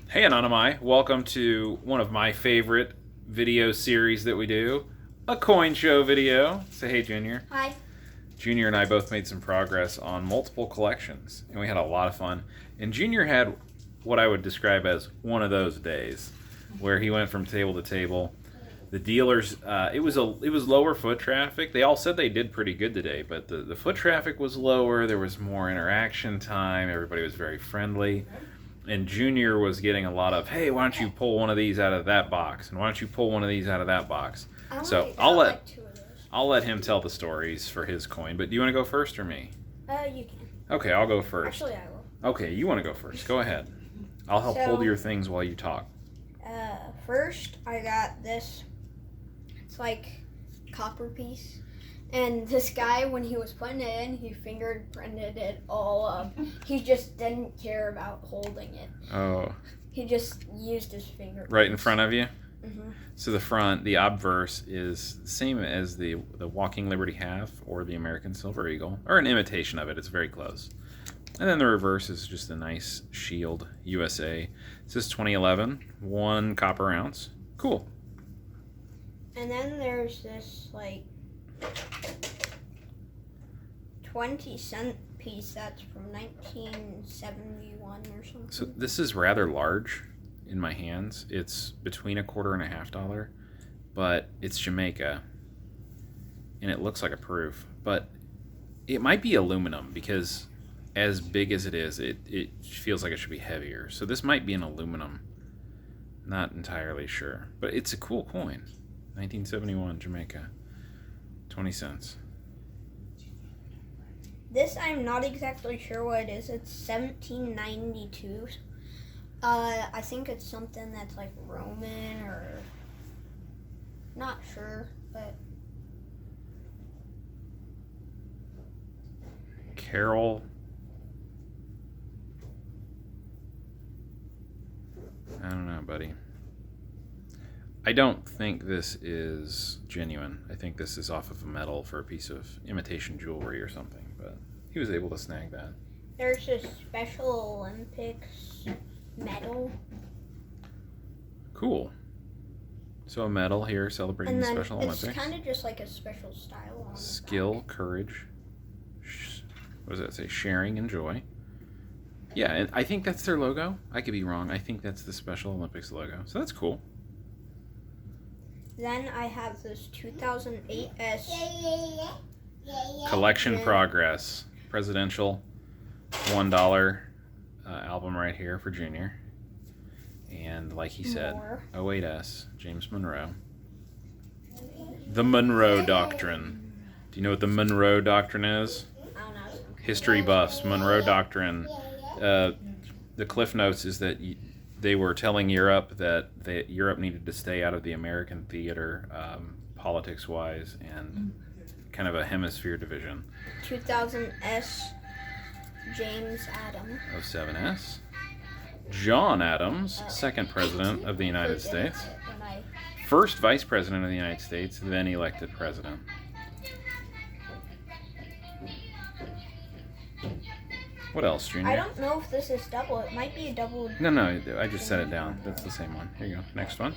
Hey Anonymai, welcome to one of my favorite video series that we do, a coin show video. Say hey Junior. Hi. Junior and I both made some progress on multiple collections, and we had a lot of fun. And Junior had what I would describe as one of those days, where he went from table to table. The dealers, it was lower foot traffic. They all said they did pretty good today, but the foot traffic was lower. There was more interaction time. Everybody was very friendly. And Junior was getting a lot of, hey, why don't you pull one of these out of that box, and why don't you pull one of these out of that box? So I'll let him tell the stories for his coin. But do you want to go first or me? You can. Okay, I'll go first. Actually, I will. Okay, you want to go first? Go ahead. I'll help hold your things while you talk. First, I got this. It's like copper piece. And this guy, when he was putting it in, he fingerprinted it all up. He just didn't care about holding it. Oh. He just used his finger. Right in front of you? Mm-hmm. So the front, the obverse, is the same as the Walking Liberty half or the American Silver Eagle, or an imitation of it. It's very close. And then the reverse is just a nice shield, USA. It says 2011, 1 copper ounce. Cool. And then there's this, like, 20-cent piece that's from 1971 or something. So this is rather large in my hands. It's between $1.25 and $1.50, but it's Jamaica, and it looks like a proof. But it might be aluminum because as big as it is, it feels like it should be heavier. So this might be an aluminum. Not entirely sure, but it's a cool coin. 1971 Jamaica, 20 cents. This I'm not exactly sure what it is. It's 1792. I think it's something that's like Roman or not sure, but Carol. I don't know, buddy. I don't think this is genuine. I think this is off of a medal for a piece of imitation jewelry or something, but he was able to snag that. There's a Special Olympics medal. Cool. So a medal here celebrating the Special Olympics. It's kind of just like a special style on Skill, courage, what does that say? Sharing and joy. Yeah, and I think that's their logo. I could be wrong. I think that's the Special Olympics logo. So that's cool. Then I have this 2008 S. Collection Progress. Presidential $1 album right here for Junior. And like he said, 08S, James Monroe. The Monroe Doctrine. Do you know what the Monroe Doctrine is? I don't know. History buffs, Monroe Doctrine. The Cliff Notes is that they were telling Europe that Europe needed to stay out of the American theater, politics-wise, and kind of a hemisphere division. 2000 S. James Adams. 07S. John Adams, second president of the United States. First vice president of the United States, then elected president. What else, Junior? I don't know if this is double. It might be a double. No, I just set it down. That's the same one. Here you go. Next one.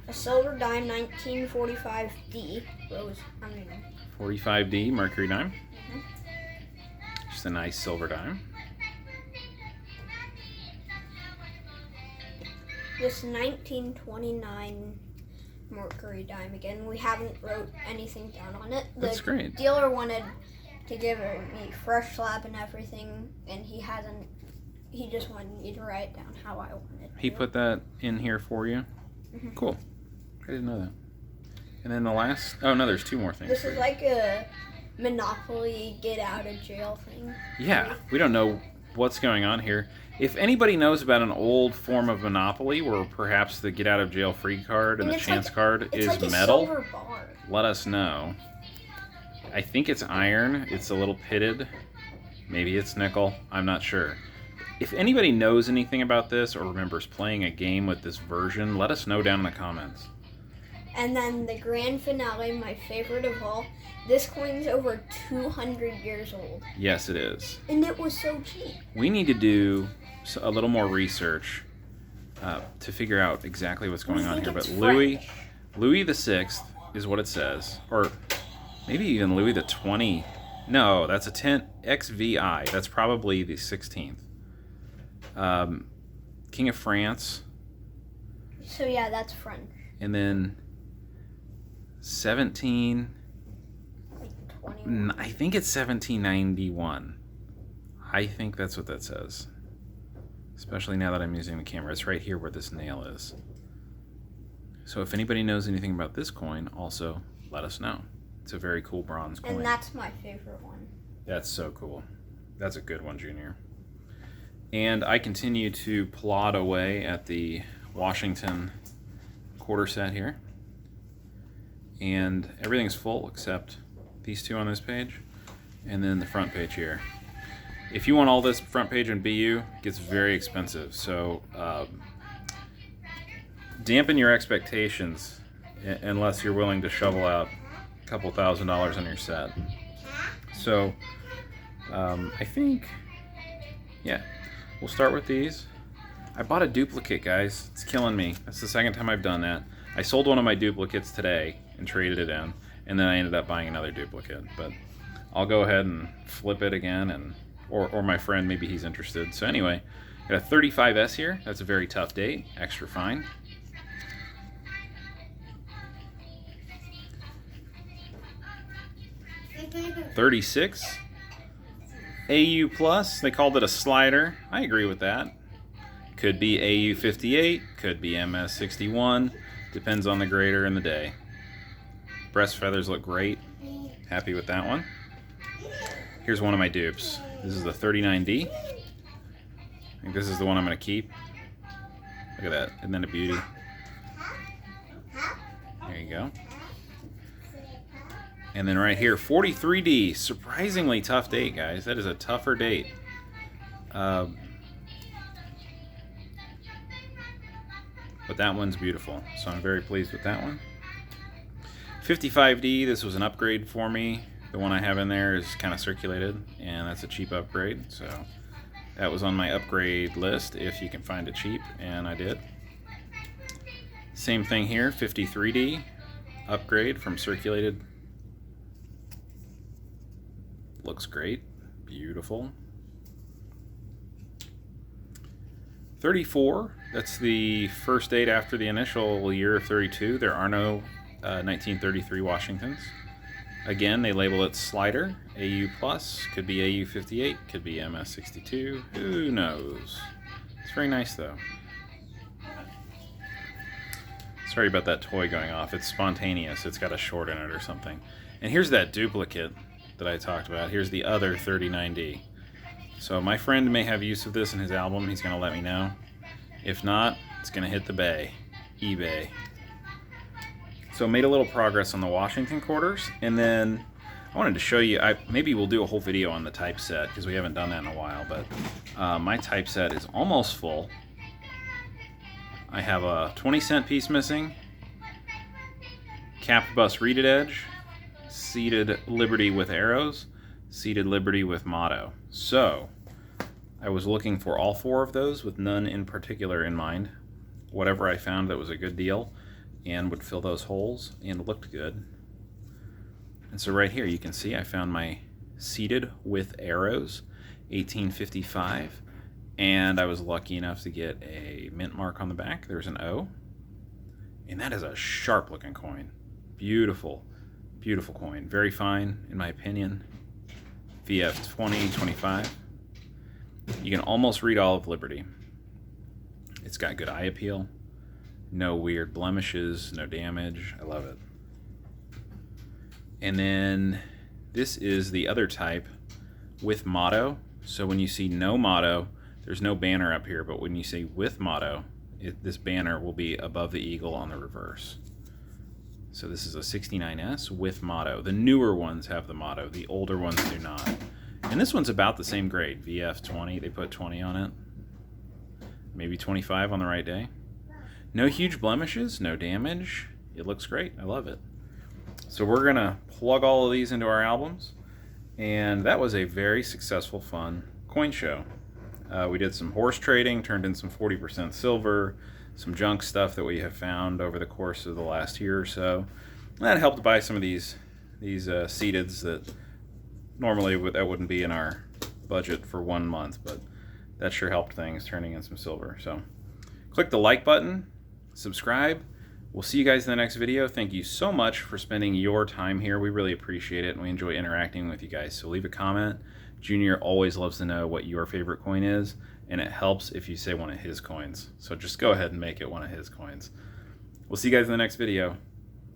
A silver dime 1945 D. Rose. 45D Mercury dime. Just a nice silver dime. This 1929 Mercury dime again. We haven't wrote anything down on it. That's great. Dealer wanted to give me fresh slab and everything, and he hasn't. He just wanted me to write down how I wanted. He put that in here for you. Mm-hmm. Cool. I didn't know that. And then the last. Oh no, there's 2 more things. This is like a Monopoly get out of jail thing. Yeah, we don't know what's going on here. If anybody knows about an old form of Monopoly where perhaps the get out of jail free card and the chance card is like metal, a silver bar. Let us know. I think it's iron. It's a little pitted. Maybe it's nickel. I'm not sure. If anybody knows anything about this or remembers playing a game with this version, let us know down in the comments. And then the grand finale, my favorite of all. This coin's over 200 years old. Yes, it is. And it was so cheap. We need to do a little more research to figure out exactly what's going on here. But French. Louis the Sixth is what it says, or maybe even Louis the 20. No, that's a 10 XVI. That's probably the 16th. King of France, So yeah, that's French. and then 17. Like 21. I think it's 1791. I think that's what that says. Especially now that I'm using the camera. It's right here where this nail is. So if anybody knows anything about this coin, also let us know. It's a very cool bronze coin. And that's my favorite one. That's so cool. That's a good one, Junior. And I continue to plod away at the Washington quarter set here. And everything's full except these two on this page and then the front page here. If you want all this front page in BU, it gets very expensive. So dampen your expectations unless you're willing to shovel out a couple $1,000s on your set. So I think, yeah, we'll start with these. I bought a duplicate, guys. It's killing me. That's the second time I've done that. I sold one of my duplicates today and traded it in, and then I ended up buying another duplicate. But I'll go ahead and flip it again, and or my friend, maybe he's interested. So anyway, got a 35S here. That's a very tough date. Extra fine. $36. AU Plus, they called it a slider. I agree with that. Could be AU 58, could be MS 61. Depends on the grader and the day. Breast feathers look great. Happy with that one. Here's one of my dupes. This is the 39D. I think this is the one I'm going to keep. Look at that. Isn't that a beauty? There you go. And then right here, 43D. Surprisingly tough date, guys. That is a tougher date. But that one's beautiful. So I'm very pleased with that one. 55D, this was an upgrade for me. The one I have in there is kind of circulated, and that's a cheap upgrade. So that was on my upgrade list if you can find it cheap, and I did. Same thing here, 53D, upgrade from circulated. Looks great, beautiful. 34, that's the first date after the initial year of 32. There are no 1933 Washingtons. Again, they label it slider, AU plus, could be AU 58, could be MS 62, who knows. It's very nice though. Sorry about that toy going off, it's spontaneous, it's got a short in it or something. And here's that duplicate that I talked about. Here's the other 39D. So my friend may have use of this in his album. He's going to let me know. If not, it's going to hit the bay, eBay. So made a little progress on the Washington quarters, and then I wanted to show you. Maybe we'll do a whole video on the typeset because we haven't done that in a while. But my typeset is almost full. I have a 20-cent piece missing, capped bus reeded edge, seated Liberty with arrows, seated Liberty with motto. So I was looking for all four of those with none in particular in mind. Whatever I found that was a good deal and would fill those holes and looked good. And so right here you can see I found my seated with arrows 1855, and I was lucky enough to get a mint mark on the back. There's an O, and that is a sharp looking coin. Beautiful, beautiful coin. Very fine in my opinion. VF 2025. You can almost read all of Liberty. It's got good eye appeal, no weird blemishes, no damage. I love it. And then this is the other type with motto. So when you see no motto, there's no banner up here, but when you say with motto, this banner will be above the eagle on the reverse. So this is a 69S with motto. The newer ones have the motto, the older ones do not. And this one's about the same grade, VF 20, they put 20 on it. Maybe 25 on the right day. No huge blemishes, no damage. It looks great, I love it. So we're gonna plug all of these into our albums. And that was a very successful, fun coin show. We did some horse trading, turned in some 40% silver, some junk stuff that we have found over the course of the last year or so. That helped buy some of these seededs that normally that wouldn't be in our budget for 1 month, but that sure helped things, turning in some silver. So click the like button, subscribe. We'll see you guys in the next video. Thank you so much for spending your time here. We really appreciate it, and we enjoy interacting with you guys. So leave a comment. Junior always loves to know what your favorite coin is, and it helps if you say one of his coins. So just go ahead and make it one of his coins. We'll see you guys in the next video.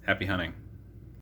Happy hunting.